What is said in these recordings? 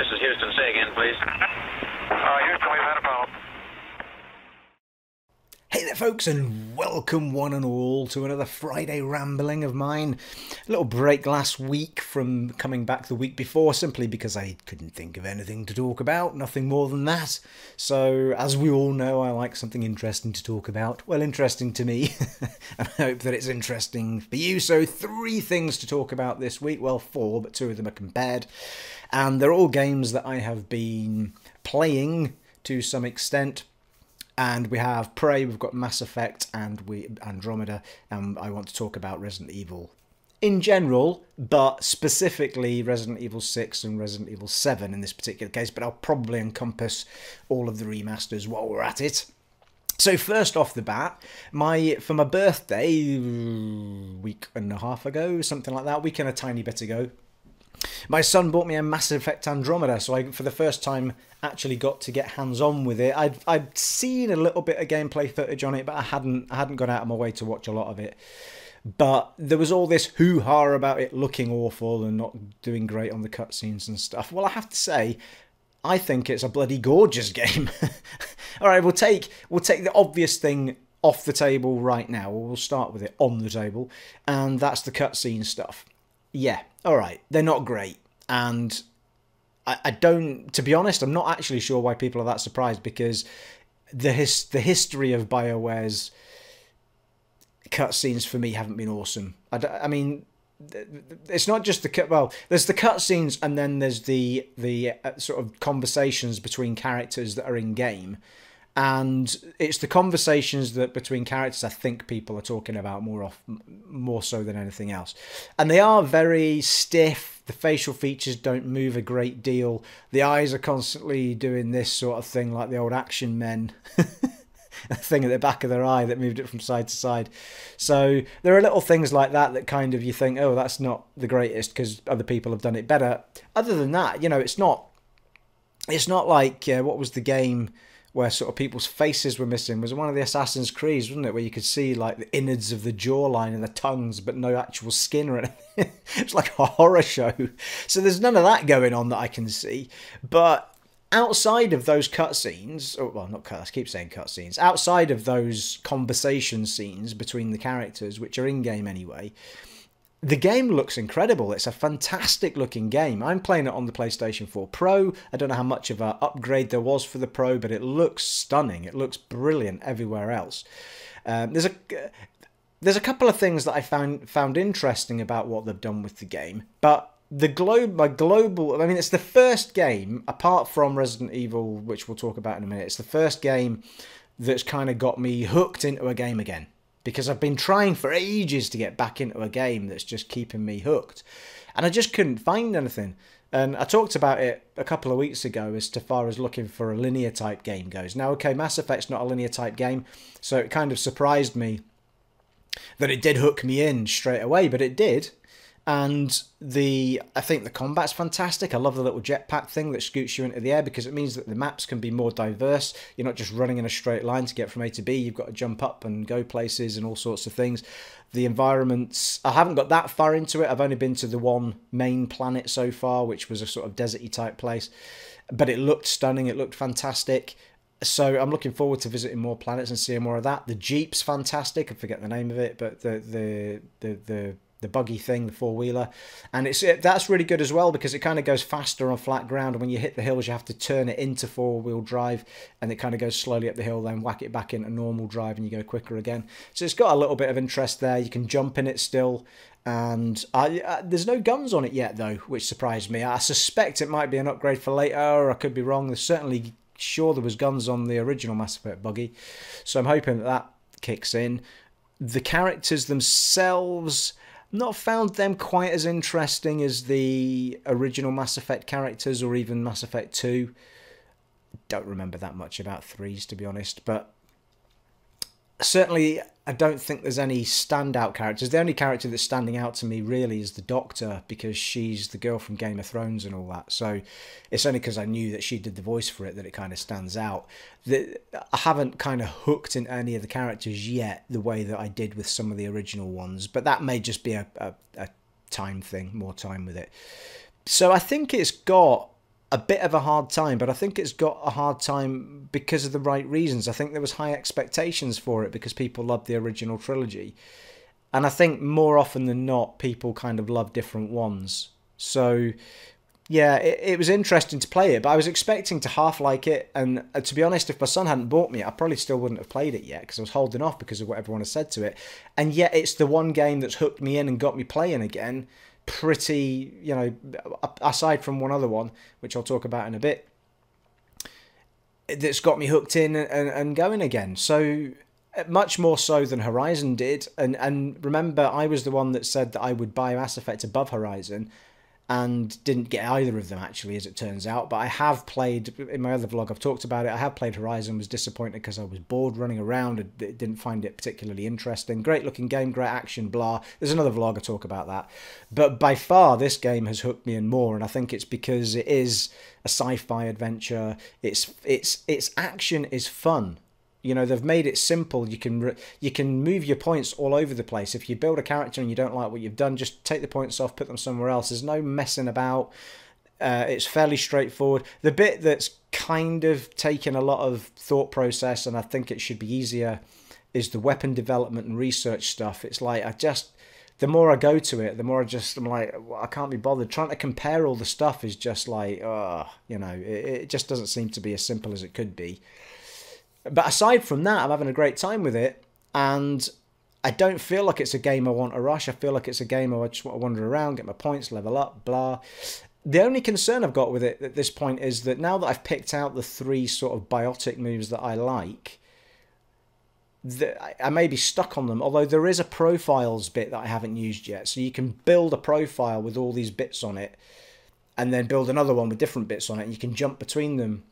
This is Houston. Say again, please. Houston, we've had a problem. Hey there folks, and welcome one and all to another Friday rambling of mine. A little break last week from coming back the week before, simply because I couldn't think of anything to talk about, nothing more than that. So, as we all know, I like something interesting to talk about. Well, interesting to me, and I hope that it's interesting for you. So, 3 things to talk about this week. Well, 4, but 2 of them are compared. And they're all games that I have been playing to some extent. And we have Prey, we've got Mass Effect, and Andromeda, and I want to talk about Resident Evil in general, but specifically Resident Evil 6 and Resident Evil 7 in this particular case, but I'll probably encompass all of the remasters while we're at it. So first off the bat, for my birthday, week and a half ago, something like that, week and a tiny bit ago, my son bought me a Mass Effect Andromeda, so I, for the first time, actually got to get hands-on with it. I'd seen a little bit of gameplay footage on it, but I hadn't gone out of my way to watch a lot of it. But there was all this hoo-ha about it looking awful and not doing great on the cutscenes and stuff. Well, I have to say, I think it's a bloody gorgeous game. All right, we'll take the obvious thing off the table right now. We'll start with it on the table, and that's the cutscene stuff. Yeah, all right, they're not great, and I don't, to be honest, I'm not actually sure why people are that surprised, because the history of BioWare's cutscenes for me haven't been awesome. I mean, it's not just well, there's the cutscenes, and then there's the sort of conversations between characters that are in game. And it's the conversations that between characters I think people are talking about more so than anything else. And they are very stiff. The facial features don't move a great deal. The eyes are constantly doing this sort of thing like the old action men. A thing at the back of their eye that moved it from side to side. So there are little things like that that kind of you think, oh, that's not the greatest because other people have done it better. Other than that, you know, it's not like, what was the game where sort of people's faces were missing? Was it one of the Assassin's Creeds, wasn't it, where you could see like the innards of the jawline and the tongues, but no actual skin or anything? It's like a horror show. So there's none of that going on that I can see. But outside of those cutscenes, well, not cutscenes, I keep saying cutscenes, outside of those conversation scenes between the characters, which are in-game anyway, the game looks incredible. It's a fantastic looking game. I'm playing it on the PlayStation 4 Pro. I don't know how much of an upgrade there was for the Pro, but it looks stunning. It looks brilliant everywhere else. There's a couple of things that I found interesting about what they've done with the game, but I mean, it's the first game, apart from Resident Evil, which we'll talk about in a minute, it's the first game that's kind of got me hooked into a game again. Because I've been trying for ages to get back into a game that's just keeping me hooked. And I just couldn't find anything. And I talked about it a couple of weeks ago as far as looking for a linear type game goes. Now, okay, Mass Effect's not a linear type game, so it kind of surprised me that it did hook me in straight away, but it did. And I think the combat's fantastic. I love the little jetpack thing that scoots you into the air, because it means that the maps can be more diverse. You're not just running in a straight line to get from A to B. You've got to jump up and go places and all sorts of things. The environments, I haven't got that far into it. I've only been to the one main planet so far, which was a sort of deserty type place. But it looked stunning. It looked fantastic. So I'm looking forward to visiting more planets and seeing more of that. The Jeep's fantastic. I forget the name of it, but the buggy thing, the four-wheeler, and that's really good as well, because it kind of goes faster on flat ground, and when you hit the hills you have to turn it into four-wheel drive, and it kind of goes slowly up the hill, then whack it back into normal drive and you go quicker again. So it's got a little bit of interest there. You can jump in it still, and there's no guns on it yet though, which surprised me. I suspect it might be an upgrade for later, or I could be wrong. There's certainly sure there was guns on the original Mass Effect buggy, so I'm hoping that kicks in. The characters themselves, not found them quite as interesting as the original Mass Effect characters, or even Mass Effect 2. Don't remember that much about 3s, to be honest, but certainly I don't think there's any standout characters. The only character that's standing out to me really is the Doctor, because she's the girl from Game of Thrones and all that. So it's only because I knew that she did the voice for it that it kind of stands out. I haven't kind of hooked into any of the characters yet the way that I did with some of the original ones, but that may just be a time thing, more time with it. So I think it's got a bit of a hard time, but I think it's got a hard time because of the right reasons. I think there was high expectations for it because people loved the original trilogy. And I think more often than not, people kind of love different ones. So, yeah, it was interesting to play it, but I was expecting to half like it. And to be honest, if my son hadn't bought me it, I probably still wouldn't have played it yet because I was holding off because of what everyone has said to it. And yet it's the one game that's hooked me in and got me playing again. Pretty, you know, aside from one other one, which I'll talk about in a bit, that's got me hooked in and going again. So much more so than Horizon did. And remember, I was the one that said that I would buy Mass Effect above Horizon and didn't get either of them, actually, as it turns out. But I have played, in my other vlog, I've talked about it, I have played Horizon, was disappointed because I was bored running around and didn't find it particularly interesting. Great looking game, great action, blah. There's another vlog I talk about that. But by far, this game has hooked me in more, and I think it's because it is a sci-fi adventure. Its action is fun. You know, they've made it simple. You can move your points all over the place. If you build a character and you don't like what you've done, just take the points off, put them somewhere else. There's no messing about. It's fairly straightforward. The bit that's kind of taken a lot of thought process, and I think it should be easier, is the weapon development and research stuff. It's like, the more I go to it, the more I'm like, I can't be bothered. Trying to compare all the stuff is just like, you know, it just doesn't seem to be as simple as it could be. But aside from that, I'm having a great time with it, and I don't feel like it's a game I want to rush. I feel like it's a game I just want to wander around, get my points, level up, blah. The only concern I've got with it at this point is that now that I've picked out the 3 sort of biotic moves that I like, I may be stuck on them, although there is a profiles bit that I haven't used yet. So you can build a profile with all these bits on it, and then build another one with different bits on it, and you can jump between them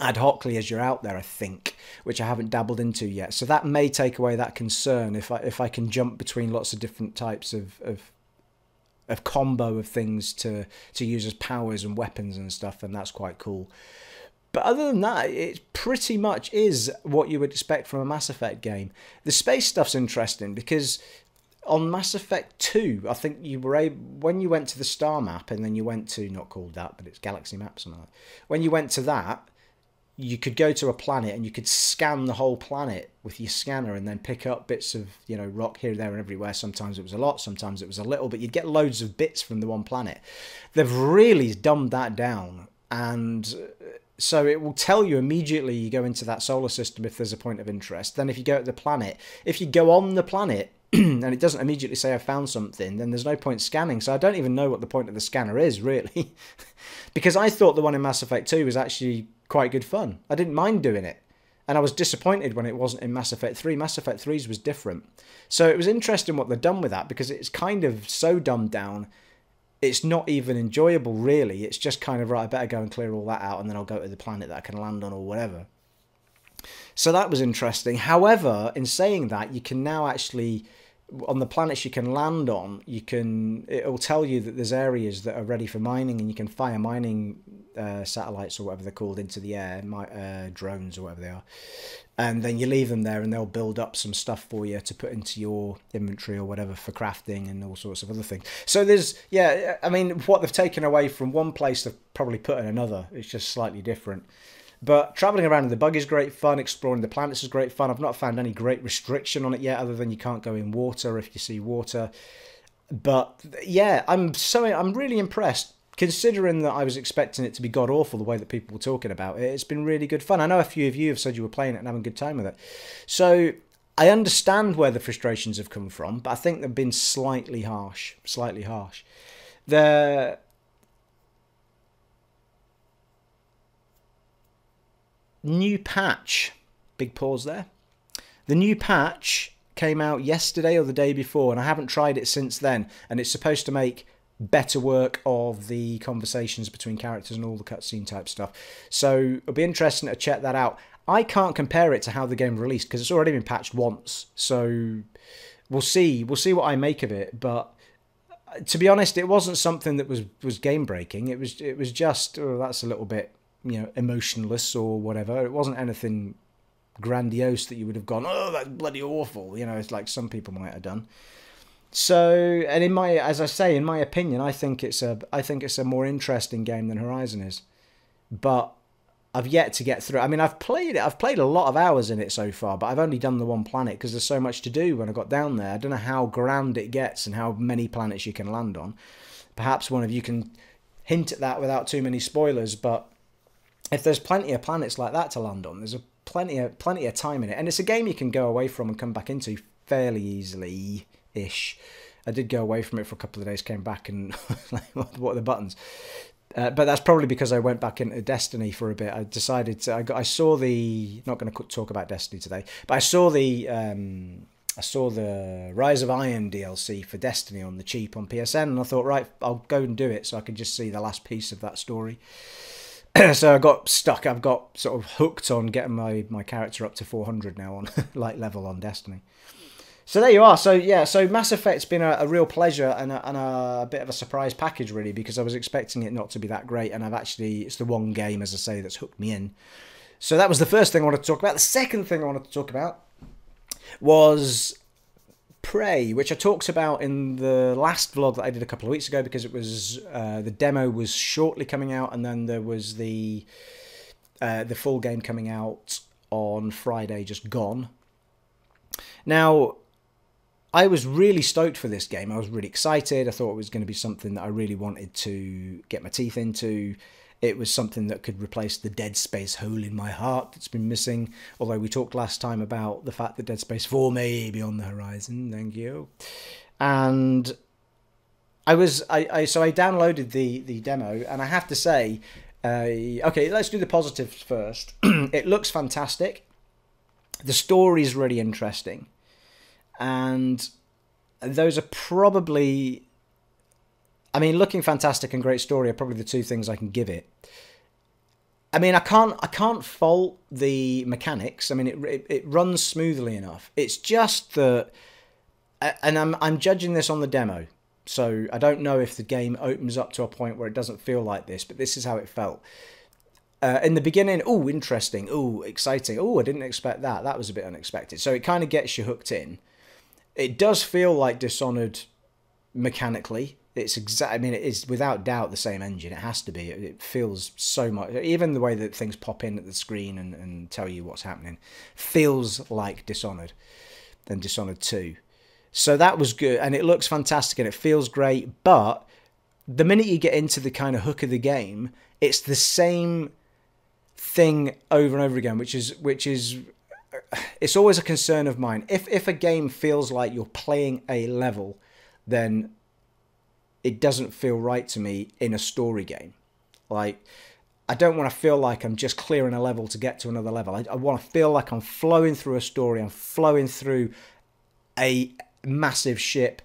ad hocly as you're out there, I think, which I haven't dabbled into yet. So that may take away that concern if I can jump between lots of different types of combo of things to use as powers and weapons and stuff, and that's quite cool. But other than that, it pretty much is what you would expect from a Mass Effect game. The space stuff's interesting because on Mass Effect 2, I think you were able, when you went to the star map, and then you went to, not called that, but it's Galaxy Map, something like that. When you went to that, you could go to a planet and you could scan the whole planet with your scanner and then pick up bits of, you know, rock here, there and everywhere. Sometimes it was a lot, sometimes it was a little, but you'd get loads of bits from the one planet. They've really dumbed that down, and so it will tell you immediately you go into that solar system if there's a point of interest. Then if you go to the planet, if you go on the planet and it doesn't immediately say I found something, then there's no point scanning. So I don't even know what the point of the scanner is, really. Because I thought the one in Mass Effect 2 was actually quite good fun. I didn't mind doing it. And I was disappointed when it wasn't in Mass Effect 3. Mass Effect 3's was different. So it was interesting what they've done with that, because it's kind of so dumbed down, it's not even enjoyable, really. It's just kind of, right, I better go and clear all that out, and then I'll go to the planet that I can land on or whatever. So that was interesting. However, in saying that, you can now actually, on the planets you can land on, it'll tell you that there's areas that are ready for mining, and you can fire mining satellites or whatever they're called into the air, drones or whatever they are, and then you leave them there and they'll build up some stuff for you to put into your inventory or whatever for crafting and all sorts of other things. So there's, yeah, I mean, what they've taken away from one place they've probably put in another. It's just slightly different. But travelling around in the bug is great fun. Exploring the planets is great fun. I've not found any great restriction on it yet, other than you can't go in water if you see water. But yeah, I'm really impressed, considering that I was expecting it to be god-awful the way that people were talking about it. It's been really good fun. I know a few of you have said you were playing it and having a good time with it. So I understand where the frustrations have come from, but I think they've been slightly harsh. Slightly harsh. The new patch, big pause there. The new patch came out yesterday or the day before, and I haven't tried it since then, and it's supposed to make better work of the conversations between characters and all the cutscene type stuff. So it'll be interesting to check that out. I can't compare it to how the game released because it's already been patched once. So we'll see. We'll see what I make of it. But to be honest, it wasn't something that was game breaking. It was just, oh, that's a little bit, you know, emotionless or whatever. It wasn't anything grandiose that you would have gone, oh, that's bloody awful. You know, it's like some people might have done. So, and as I say, in my opinion, I think it's a more interesting game than Horizon is. but I've yet to get through. I mean, I've played it. I've played a lot of hours in it so far, but I've only done the one planet because there's so much to do when I got down there. I don't know how grand it gets and how many planets you can land on. Perhaps one of you can hint at that without too many spoilers, but if there's plenty of planets like that to land on, there's plenty of time in it. And it's a game you can go away from and come back into fairly easily-ish. I did go away from it for a couple of days, came back and like, what are the buttons? But that's probably because I went back into Destiny for a bit. I decided to. I saw the. Not going to talk about Destiny today, but I saw the. I saw the Rise of Iron DLC for Destiny on the cheap on PSN, and I thought, right, I'll go and do it so I can just see the last piece of that story. So I got stuck. I've got sort of hooked on getting my character up to 400 now on like level on Destiny. So there you are. So yeah, so Mass Effect's been a real pleasure and a bit of a surprise package, really, because I was expecting it not to be that great, and it's the one game, as I say, that's hooked me in. So that was the first thing I wanted to talk about. The second thing I wanted to talk about was Prey, which I talked about in the last vlog that I did a couple of weeks ago, because it was the demo was shortly coming out, and then there was the full game coming out on Friday, just gone. Now, I was really stoked for this game. I was really excited. I thought it was going to be something that I really wanted to get my teeth into. It was something that could replace the Dead Space hole in my heart that's been missing. Although we talked last time about the fact that Dead Space 4 may be on the horizon. Thank you. And so I downloaded the demo, and I have to say, okay, let's do the positives first. It looks fantastic. The story is really interesting. And those are probably, I mean, looking fantastic and great story are probably the two things I can give it. I mean, I can't fault the mechanics. I mean, it runs smoothly enough. It's just that, and I'm judging this on the demo, so I don't know if the game opens up to a point where it doesn't feel like this, but this is how it felt. In the beginning, oh, interesting, oh, exciting, oh, I didn't expect that. That was a bit unexpected. So it kind of gets you hooked in. It does feel like Dishonored mechanically. I mean, it is without doubt the same engine. It has to be. It feels so much. Even the way that things pop in at the screen and tell you what's happening feels like Dishonored than Dishonored 2. So that was good, and it looks fantastic, and it feels great. But the minute you get into the kind of hook of the game, it's the same thing over and over again, which is it's always a concern of mine. If a game feels like you're playing a level, then it doesn't feel right to me in a story game. Like, I don't want to feel like I'm just clearing a level to get to another level. I want to feel like I'm flowing through a story. I'm flowing through a massive ship,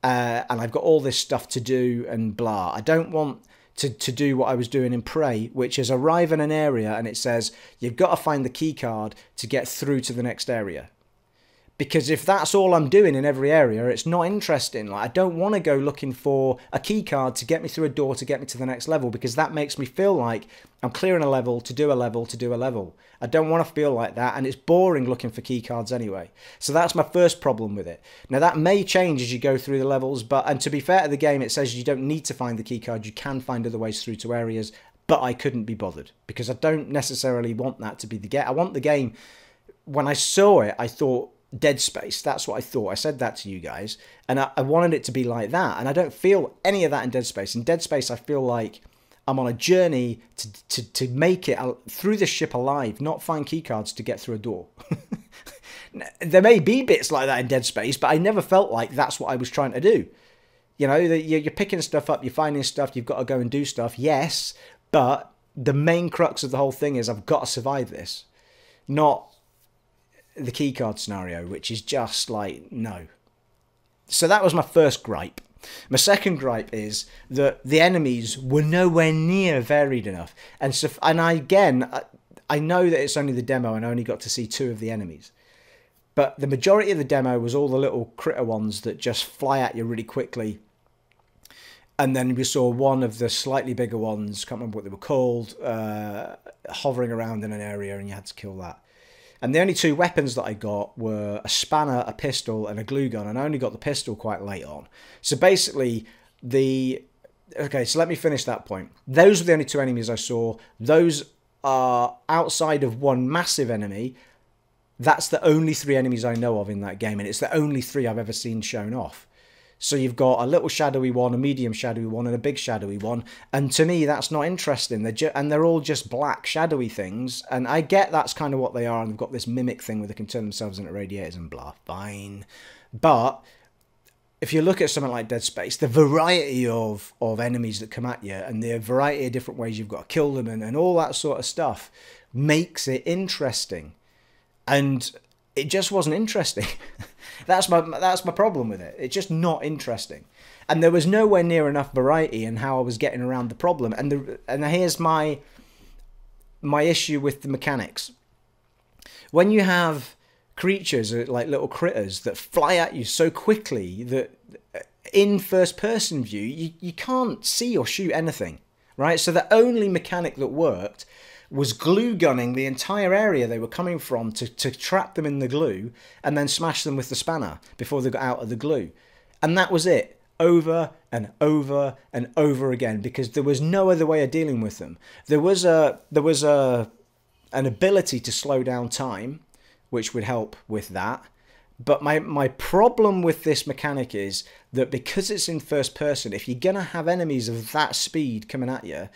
and I've got all this stuff to do and blah. I don't want to do what I was doing in Prey, which is arrive in an area and it says, you've got to find the key card to get through to the next area. Because if that's all I'm doing in every area, it's not interesting. Like, I don't want to go looking for a key card to get me through a door to get me to the next level, because that makes me feel like I'm clearing a level to do a level to do a level. I don't want to feel like that, and it's boring looking for key cards anyway. So that's my first problem with it. Now, that may change as you go through the levels, and to be fair to the game, it says you don't need to find the key card. You can find other ways through to areas, but I couldn't be bothered, because I don't necessarily want that to be the game. I want the game, when I saw it, I thought, Dead Space, that's what I thought. I said that to you guys, and I wanted it to be like that, and I don't feel any of that in Dead Space. In Dead Space, I feel like I'm on a journey to make it through this ship alive, not find keycards to get through a door. There may be bits like that in Dead Space, but I never felt like that's what I was trying to do. You know, you're picking stuff up, you're finding stuff, you've got to go and do stuff, yes, but the main crux of the whole thing is I've got to survive this, not the keycard scenario, which is just like, no. So that was my first gripe. My second gripe is that the enemies were nowhere near varied enough. And so, and I know that it's only the demo and I only got to see 2 of the enemies. But the majority of the demo was all the little critter ones that just fly at you really quickly. And then we saw one of the slightly bigger ones, can't remember what they were called, hovering around in an area, and you had to kill that. And the only 2 weapons that I got were a spanner, a pistol, and a glue gun. And I only got the pistol quite late on. So basically, the Okay, so let me finish that point. Those were the only two enemies I saw. Those are outside of one massive enemy. That's the only three enemies I know of in that game, and it's the only three I've ever seen shown off. So you've got a little shadowy one, a medium shadowy one, and a big shadowy one. And to me, that's not interesting. They're all just black shadowy things. And I get that's kind of what they are. And they've got this mimic thing where they can turn themselves into radiators and blah. Fine. But if you look at something like Dead Space, the variety of enemies that come at you and the variety of different ways you've got to kill them and all that sort of stuff makes it interesting. And it just wasn't interesting. That's my problem with it. It's just not interesting. And there was nowhere near enough variety in how I was getting around the problem. And here's my issue with the mechanics. When you have creatures like little critters that fly at you so quickly that in first person view you can't see or shoot anything, right? So the only mechanic that worked was glue gunning the entire area they were coming from to trap them in the glue and then smash them with the spanner before they got out of the glue. And that was it, over and over and over again, because there was no other way of dealing with them. There was an ability to slow down time, which would help with that. But my problem with this mechanic is that because it's in first person, if you're going to have enemies of that speed coming at you,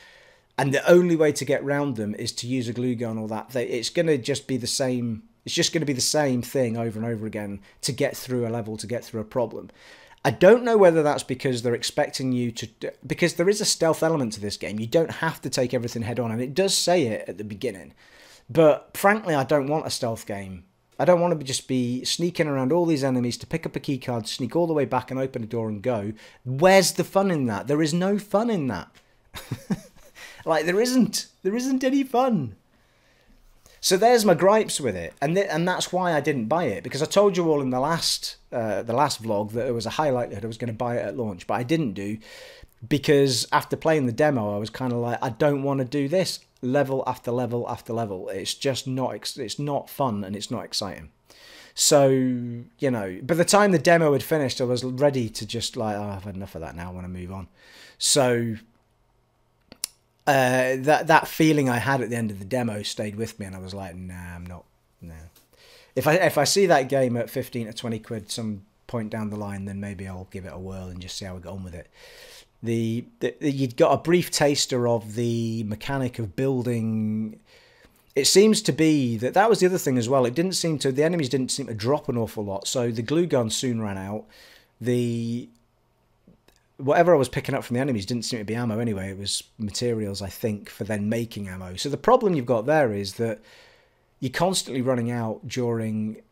and the only way to get round them is to use a glue gun or that, it's going to just be the same. It's just going to be the same thing over and over again to get through a level, to get through a problem. I don't know whether that's because they're expecting you to... Because there is a stealth element to this game. You don't have to take everything head on, and it does say it at the beginning. But frankly, I don't want a stealth game. I don't want to just be sneaking around all these enemies to pick up a keycard, sneak all the way back and open a door and go. Where's the fun in that? There is no fun in that. Like, there isn't any fun. So there's my gripes with it, and that's why I didn't buy it, because I told you all in the last vlog that there was a high likelihood I was going to buy it at launch, but I didn't do, because after playing the demo, I was kind of like, I don't want to do this level after level after level. It's just not, it's not fun and it's not exciting. So, you know, by the time the demo had finished, I was ready to just like, oh, I've had enough of that now, I want to move on. So that feeling I had at the end of the demo stayed with me, and I was like, nah, I'm not. Nah. If I see that game at 15 to 20 quid some point down the line, then maybe I'll give it a whirl and just see how we get on with it. You'd got a brief taster of the mechanic of building. It seems to be that was the other thing as well. The enemies didn't seem to drop an awful lot, so the glue gun soon ran out. Whatever I was picking up from the enemies didn't seem to be ammo anyway. It was materials, I think, for then making ammo. So the problem you've got there is that you're constantly running out during...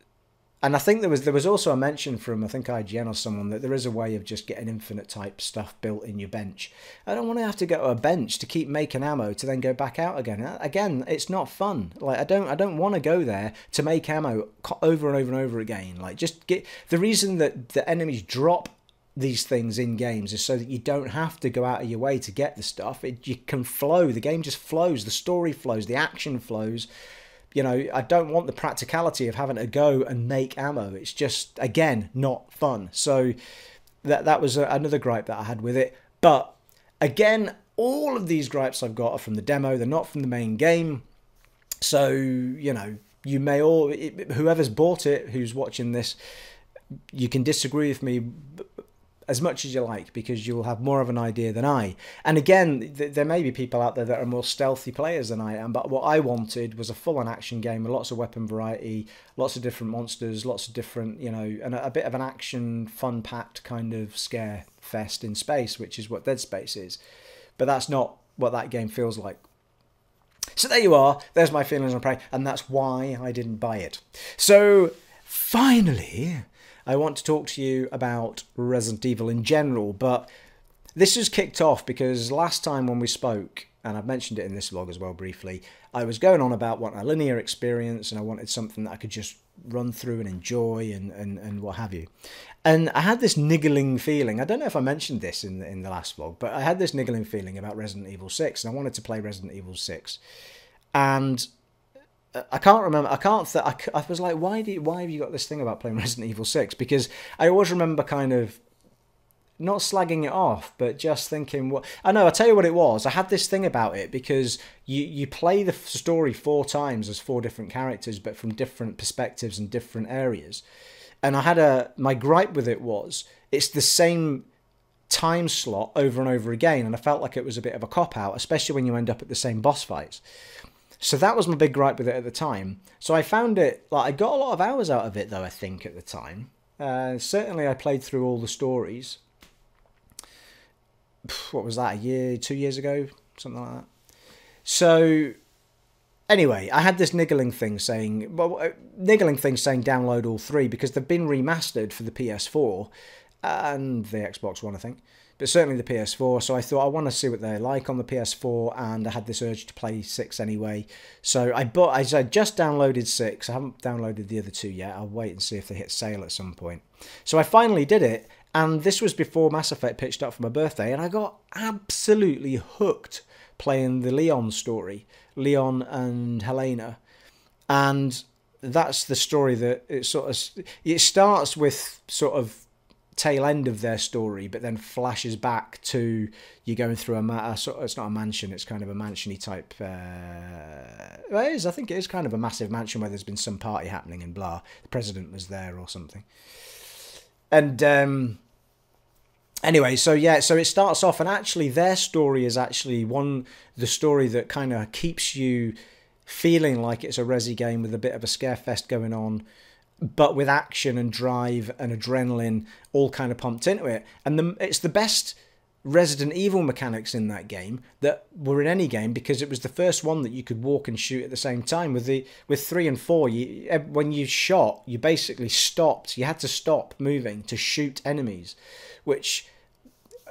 And I think there was also a mention from, I think, IGN or someone, that there is a way of just getting infinite type stuff built in your bench. I don't want to have to go to a bench to keep making ammo to then go back out again. Again, it's not fun. Like, I don't want to go there to make ammo over and over and over again. Like, just get... The reason that the enemies drop these things in games is so that you don't have to go out of your way to get the stuff. You can flow. The game just flows. The story flows. The action flows. You know, I don't want the practicality of having to go and make ammo. It's just, again, not fun. So that was another gripe that I had with it. But again, all of these gripes I've got are from the demo. They're not from the main game. So, you know, you may all... Whoever's bought it, who's watching this, you can disagree with me as much as you like, because you'll have more of an idea than I. And again, there may be people out there that are more stealthy players than I am, but what I wanted was a full-on action game with lots of weapon variety, lots of different monsters, lots of different, you know, and a bit of an action, fun-packed kind of scare fest in space, which is what Dead Space is. But that's not what that game feels like. So there you are. There's my feelings on Prey, and that's why I didn't buy it. So finally, I want to talk to you about Resident Evil in general, but this was kicked off because last time when we spoke, and I've mentioned it in this vlog as well briefly, I was going on about wanting a linear experience, and I wanted something that I could just run through and enjoy and what have you. And I had this niggling feeling, I don't know if I mentioned this in the last vlog, but I had this niggling feeling about Resident Evil 6, and I wanted to play Resident Evil 6. And I can't remember. I was like, why have you got this thing about playing Resident Evil 6? Because I always remember kind of not slagging it off, but just thinking, what I know. I'll tell you what it was. I had this thing about it because you play the story 4 times as 4 different characters, but from different perspectives and different areas. And I had my gripe with it was it's the same time slot over and over again, and I felt like it was a bit of a cop out, especially when you end up at the same boss fights. So that was my big gripe with it at the time. So I found it, like, I got a lot of hours out of it though, I think, at the time. Certainly I played through all the stories. What was that, 2 years ago? Something like that. So anyway, I had this niggling thing saying download all 3 because they've been remastered for the PS4 and the Xbox One, I think. But certainly the PS4, so I thought I want to see what they're like on the PS4, and I had this urge to play 6 anyway. So I just downloaded 6. I haven't downloaded the other 2 yet. I'll wait and see if they hit sale at some point. So I finally did it, and this was before Mass Effect pitched up for my birthday, and I got absolutely hooked playing the Leon story, Leon and Helena. And that's the story that it starts with sort of tail end of their story, but then flashes back to you going through it's not a mansion, it's kind of a mansion-y type, it is, I think it is kind of a massive mansion where there's been some party happening and blah, the president was there or something. And anyway, so yeah, so it starts off, and actually their story is actually the story that kind of keeps you feeling like it's a Resi game with a bit of a scare fest going on, but with action and drive and adrenaline all kind of pumped into it. And it's the best Resident Evil mechanics in that game that were in any game, because it was the first one that you could walk and shoot at the same time. With 3 and 4, when you shot, you basically stopped. You had to stop moving to shoot enemies, which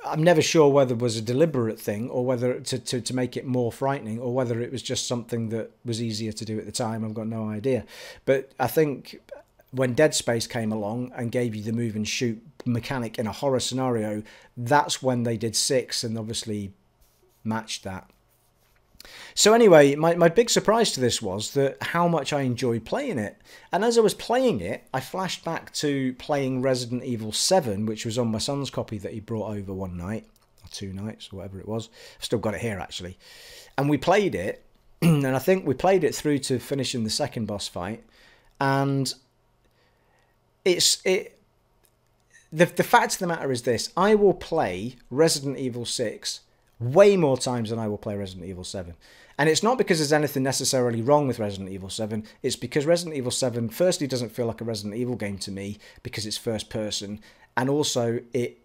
I'm never sure whether it was a deliberate thing or whether to make it more frightening, or whether it was just something that was easier to do at the time. I've got no idea. But I think when Dead Space came along and gave you the move and shoot mechanic in a horror scenario, that's when they did 6 and obviously matched that. So anyway, my big surprise to this was that how much I enjoyed playing it. And as I was playing it, I flashed back to playing Resident Evil 7, which was on my son's copy that he brought over one night, or 2 nights, or whatever it was. I've still got it here, actually. And we played it, and I think we played it through to finishing the second boss fight. And the fact of the matter is this: I will play Resident Evil 6 way more times than I will play Resident Evil 7. And it's not because there's anything necessarily wrong with Resident Evil 7. It's because Resident Evil 7, firstly, doesn't feel like a Resident Evil game to me because it's first person. And also, it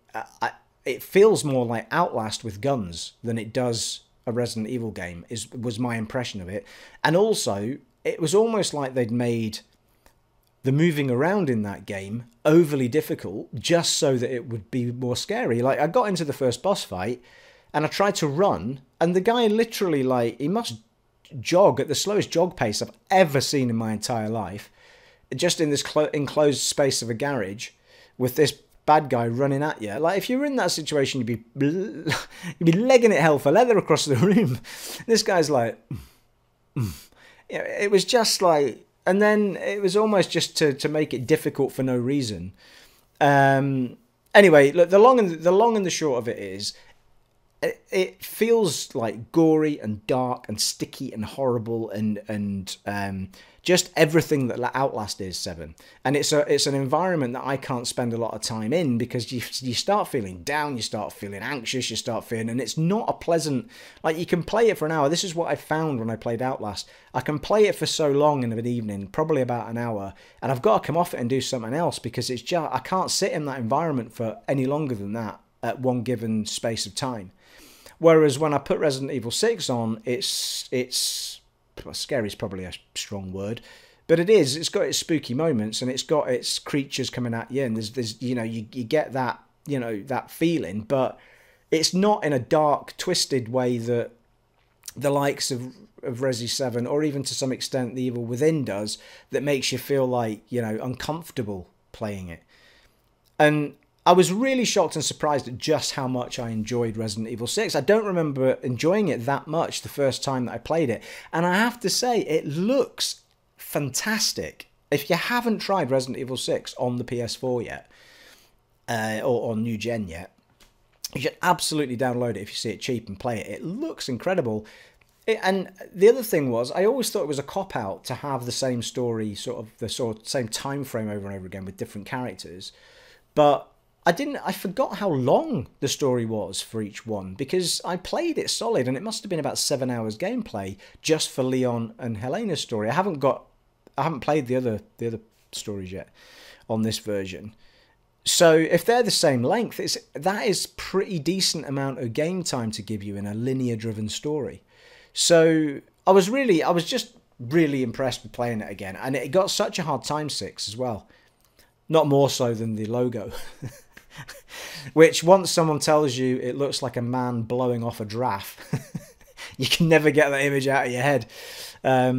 feels more like Outlast with guns than it does a Resident Evil game, was my impression of it. And also, it was almost like they'd made the moving around in that game overly difficult just so that it would be more scary. Like, I got into the first boss fight and I tried to run, and the guy literally, like, he must jog at the slowest jog pace I've ever seen in my entire life, just in this enclosed space of a garage with this bad guy running at you. Like, if you were in that situation, you'd be legging it hell for leather across the room. This guy's like, it was just like, and then it was almost just to make it difficult for no reason. Anyway, look, the long and the short of it is, it feels like gory and dark and sticky and horrible and just everything that Outlast is, 7. And it's an environment that I can't spend a lot of time in because you start feeling down, you start feeling anxious, you start feeling, and it's not a pleasant, like, you can play it for an hour. This is what I found when I played Outlast. I can play it for so long in an evening, probably about an hour, and I've got to come off it and do something else because it's just, I can't sit in that environment for any longer than that at one given space of time. Whereas when I put Resident Evil 6 on, it's well, scary is probably a strong word, but it's got its spooky moments and it's got its creatures coming at you, and there's you know, you get that, you know, that feeling, but it's not in a dark, twisted way that the likes of Resi 7 or even to some extent the Evil Within does, that makes you feel like, you know, uncomfortable playing it. And I was really shocked and surprised at just how much I enjoyed Resident Evil 6. I don't remember enjoying it that much the first time that I played it. And I have to say, it looks fantastic. If you haven't tried Resident Evil 6 on the PS4 yet, or on new gen yet, You should absolutely download it if you see it cheap and play it. It looks incredible. And the other thing was, I always thought it was a cop-out to have the same story, sort of same time frame over and over again with different characters. But I forgot how long the story was for each one, because I played it solid and it must have been about 7 hours gameplay just for Leon and Helena's story. I haven't played the other stories yet on this version. So if they're the same length, that is pretty decent amount of game time to give you in a linear driven story. So I was just really impressed with playing it again, and it got such a hard time 6 as well. Not more so than the logo. Which, once someone tells you it looks like a man blowing off a giraffe, you can never get that image out of your head. I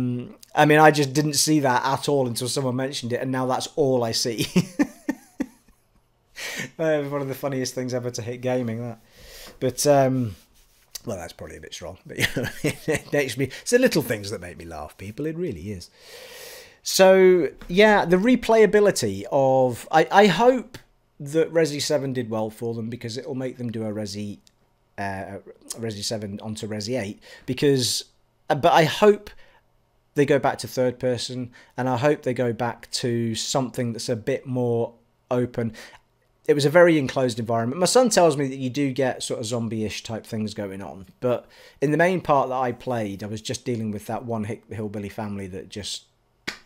mean, I just didn't see that at all until someone mentioned it, and now that's all I see. One of the funniest things ever to hit gaming, that. But, well, that's probably a bit strong. But it's the little things that make me laugh, people. It really is. So, yeah, the replayability of... I hope that Resi 7 did well for them, because it will make them do a Resi 7 onto Resi 8. But I hope they go back to third person, and I hope they go back to something that's a bit more open. It was a very enclosed environment. My son tells me that you do get sort of zombie-ish type things going on, but in the main part that I played, I was just dealing with that one hillbilly family that just,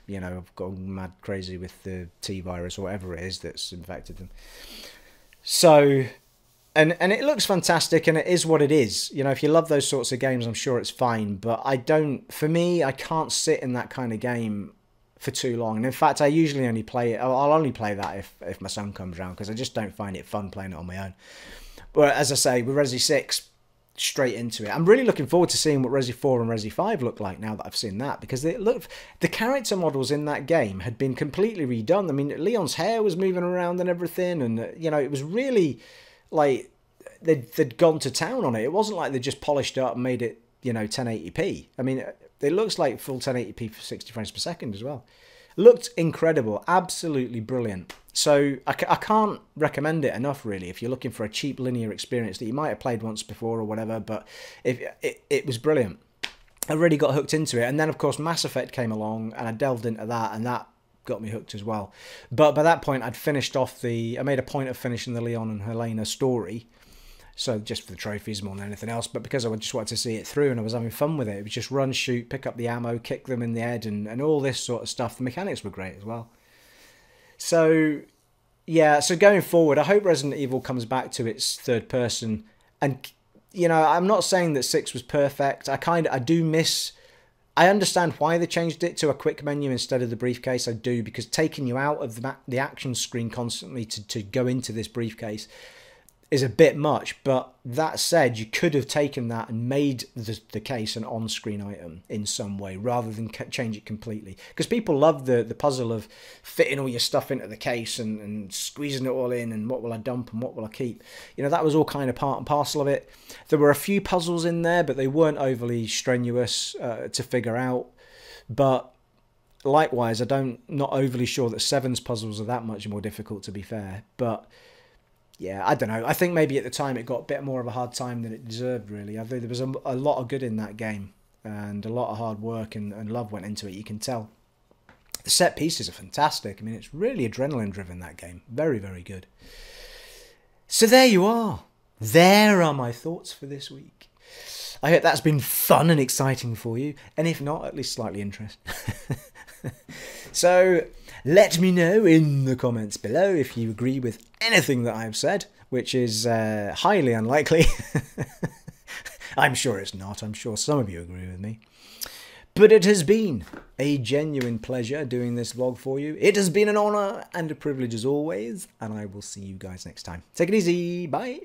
you know, have gone mad crazy with the T-virus or whatever it is that's infected them. So, and it looks fantastic, and it is what it is. You know, if you love those sorts of games, I'm sure it's fine, but for me, I can't sit in that kind of game for too long. And in fact, I usually only play it, I'll only play that if my son comes around, because I just don't find it fun playing it on my own. But as I say, with Resi 6, straight into it. I'm really looking forward to seeing what Resi 4 and Resi 5 look like now that I've seen that, because the character models in that game had been completely redone. I mean, Leon's hair was moving around and everything, and you know, it was really like they'd gone to town on it. It wasn't like they just polished it up and made it, you know, 1080p. I mean, it looks like full 1080p for 60 frames per second as well. Looked incredible, absolutely brilliant. So I can't recommend it enough, really, if you're looking for a cheap linear experience that you might have played once before or whatever, but it was brilliant. I really got hooked into it. And then, of course, Mass Effect came along, and I delved into that, and that got me hooked as well. But by that point, I'd finished off I made a point of finishing the Leon and Helena story. So just for the trophies more than anything else, but because I just wanted to see it through and I was having fun with it. It was just run, shoot, pick up the ammo, kick them in the head, and all this sort of stuff. The mechanics were great as well. So, yeah, so going forward, I hope Resident Evil comes back to its third person. And, you know, I'm not saying that 6 was perfect. I do miss... I understand why they changed it to a quick menu instead of the briefcase. I do, because taking you out of the action screen constantly to go into this briefcase is a bit much. But that said, you could have taken that and made the case an on-screen item in some way rather than change it completely, because people love the puzzle of fitting all your stuff into the case and squeezing it all in, and what will I dump and what will I keep. You know, that was all kind of part and parcel of it. There were a few puzzles in there, but they weren't overly strenuous to figure out. But likewise, not overly sure that 7's puzzles are that much more difficult, to be fair. But yeah, I don't know. I think maybe at the time it got a bit more of a hard time than it deserved, really. I think there was a lot of good in that game, and a lot of hard work and love went into it, you can tell. The set pieces are fantastic. I mean, it's really adrenaline-driven, that game. Very, very good. So there you are. There are my thoughts for this week. I hope that's been fun and exciting for you, and if not, at least slightly interesting. So let me know in the comments below if you agree with anything that I've said, which is highly unlikely. I'm sure it's not. I'm sure some of you agree with me. But it has been a genuine pleasure doing this vlog for you. It has been an honour and a privilege as always, and I will see you guys next time. Take it easy. Bye.